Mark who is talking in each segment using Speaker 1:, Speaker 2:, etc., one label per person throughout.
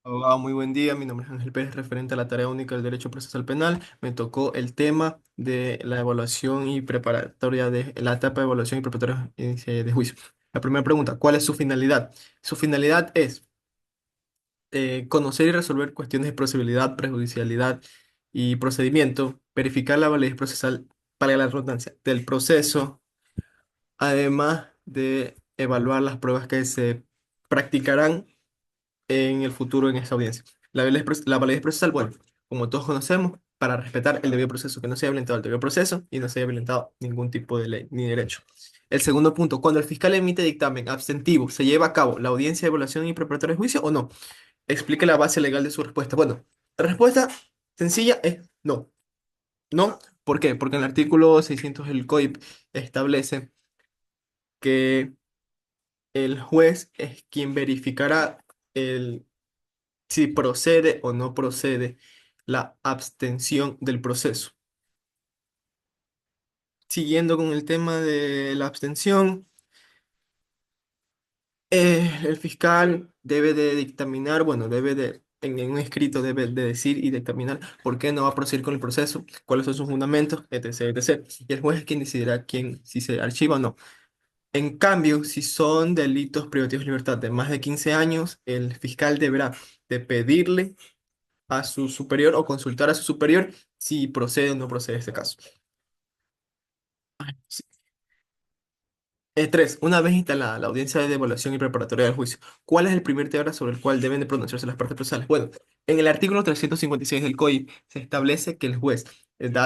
Speaker 1: Abogado, muy buen día. Mi nombre es Ángel Pérez, referente a la tarea única del Derecho Procesal Penal. Me tocó el tema de la evaluación y preparatoria de la etapa de evaluación y preparatoria de juicio. La primera pregunta, ¿cuál es su finalidad? Su finalidad es conocer y resolver cuestiones de procedibilidad, prejudicialidad y procedimiento, verificar la validez procesal, para la redundancia, del proceso, además de evaluar las pruebas que se practicarán en el futuro en esta audiencia. La validez procesal, bueno, como todos conocemos, para respetar el debido proceso, que no se haya violentado el debido proceso y no se haya violentado ningún tipo de ley ni derecho. El segundo punto, cuando el fiscal emite dictamen abstentivo, ¿se lleva a cabo la audiencia de evaluación y preparatoria de juicio o no? Explique la base legal de su respuesta. Bueno, la respuesta sencilla es no. No, ¿por qué? Porque en el artículo 600 del COIP establece que el juez es quien verificará el si procede o no procede la abstención del proceso. Siguiendo con el tema de la abstención, el fiscal debe de dictaminar, bueno, en un escrito debe de decir y dictaminar por qué no va a proceder con el proceso, cuáles son sus fundamentos, etc., etc. Y el juez es quien decidirá si se archiva o no. En cambio, si son delitos privativos de libertad de más de 15 años, el fiscal deberá de pedirle a su superior o consultar a su superior si procede o no procede este caso. Sí. Tres, una vez instalada la audiencia de evaluación y preparatoria del juicio, ¿cuál es el primer tema sobre el cual deben de pronunciarse las partes procesales? Bueno, en el artículo 356 del COI se establece que el juez,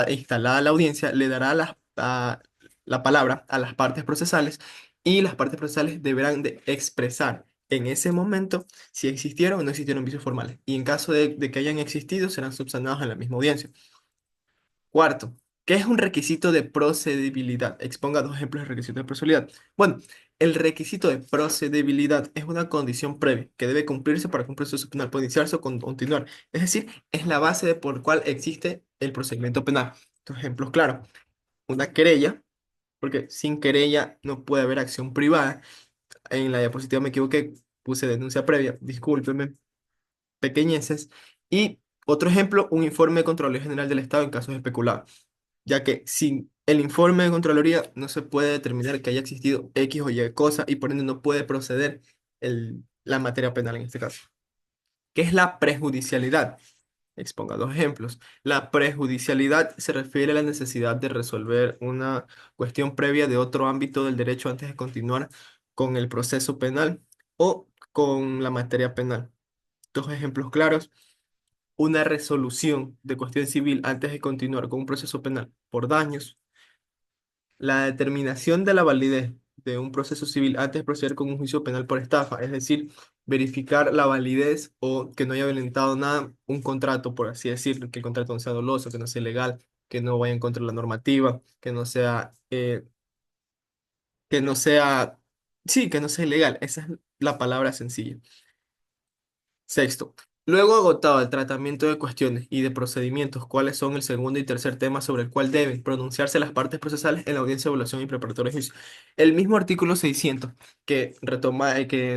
Speaker 1: instalada la audiencia, le dará la palabra a las partes procesales y las partes procesales deberán de expresar en ese momento si existieron o no existieron vicios formales. Y en caso de que hayan existido, serán subsanados en la misma audiencia. Cuarto, ¿qué es un requisito de procedibilidad? Exponga dos ejemplos de requisito de procedibilidad. Bueno, el requisito de procedibilidad es una condición previa que debe cumplirse para que un proceso penal pueda iniciarse o continuar. Es decir, es la base por cual existe el procedimiento penal. Dos ejemplos claros. Una querella, porque sin querella no puede haber acción privada. En la diapositiva me equivoqué, puse denuncia previa, discúlpeme, pequeñeces. Y otro ejemplo, un informe de Contraloría General del Estado en casos especulados, ya que sin el informe de Contraloría no se puede determinar que haya existido X o Y cosa y por ende no puede proceder la materia penal en este caso. ¿Qué es la prejudicialidad? Exponga dos ejemplos. La prejudicialidad se refiere a la necesidad de resolver una cuestión previa de otro ámbito del derecho antes de continuar con el proceso penal o con la materia penal. Dos ejemplos claros: una resolución de cuestión civil antes de continuar con un proceso penal por daños, la determinación de la validez de un proceso civil antes de proceder con un juicio penal por estafa, es decir, verificar la validez o que no haya violentado nada, un contrato, por así decirlo, que el contrato no sea doloso, que no sea ilegal, que no vaya en contra de la normativa, que no sea, sí, que no sea ilegal. Esa es la palabra sencilla. Sexto, luego agotado el tratamiento de cuestiones y de procedimientos, ¿cuáles son el segundo y tercer tema sobre el cual deben pronunciarse las partes procesales en la audiencia de evaluación y preparatoria de juicio? El mismo artículo 600 que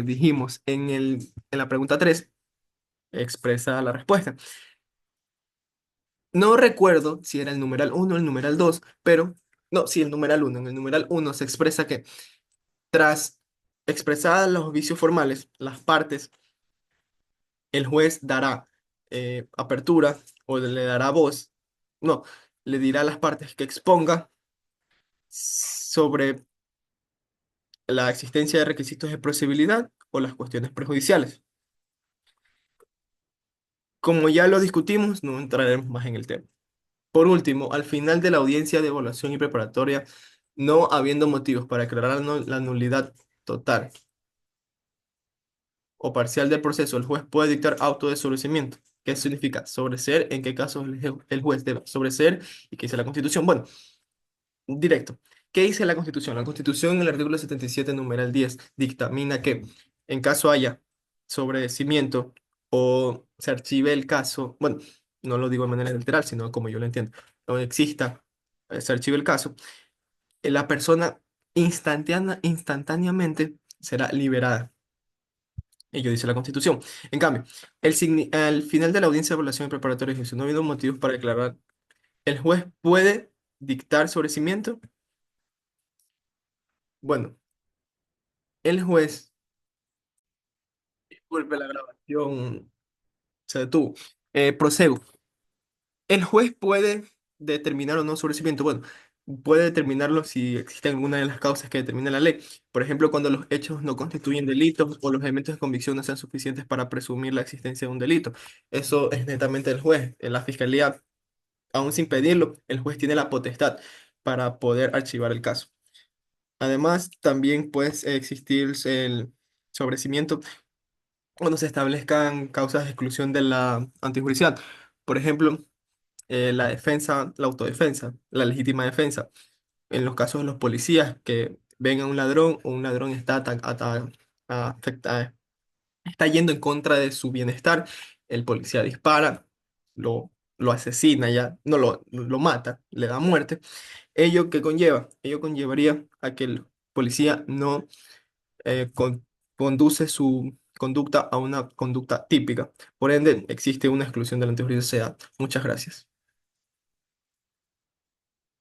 Speaker 1: dijimos en la pregunta 3 expresa la respuesta. No recuerdo si era el numeral uno o el numeral 2, pero no, sí, el numeral uno. En el numeral uno se expresa que tras expresadas los vicios formales, las partes, el juez dará apertura o le dará voz, no, le dirá a las partes que exponga sobre la existencia de requisitos de procedibilidad o las cuestiones prejudiciales. Como ya lo discutimos, no entraremos más en el tema. Por último, al final de la audiencia de evaluación y preparatoria, no habiendo motivos para declarar la nulidad total o parcial del proceso, el juez puede dictar auto de sobreseimiento. ¿Qué significa? Sobreseer, ¿en qué casos el juez debe sobreseer y qué dice la Constitución? Bueno, directo. ¿Qué dice la Constitución? La Constitución en el artículo 77, numeral 10, dictamina que en caso haya sobreseimiento o se archive el caso, bueno, no lo digo de manera literal, sino como yo lo entiendo, o exista, se archive el caso, la persona instantáneamente será liberada. Ello dice la Constitución. En cambio, al final de la audiencia de evaluación y preparatoria de juicio, no habiendo motivos para declarar, el juez puede dictar sobreseimiento. Bueno, el juez, disculpe la grabación, se detuvo. Procedo. El juez puede determinar o no sobreseimiento. Bueno, puede determinarlo si existe alguna de las causas que determina la ley. Por ejemplo, cuando los hechos no constituyen delitos o los elementos de convicción no sean suficientes para presumir la existencia de un delito. Eso es netamente del juez. En la fiscalía, aún sin pedirlo, el juez tiene la potestad para poder archivar el caso. Además, también puede existir el sobreseimiento cuando se establezcan causas de exclusión de la antijudicial. Por ejemplo, la defensa, la autodefensa, la legítima defensa. En los casos de los policías que ven a un ladrón o un ladrón está, está yendo en contra de su bienestar, el policía dispara, lo asesina ya, no lo mata, le da muerte. ¿Ello qué conlleva? Ello conllevaría a que el policía no conduce su conducta a una conducta típica. Por ende, existe una exclusión de la anterioridad. Muchas gracias.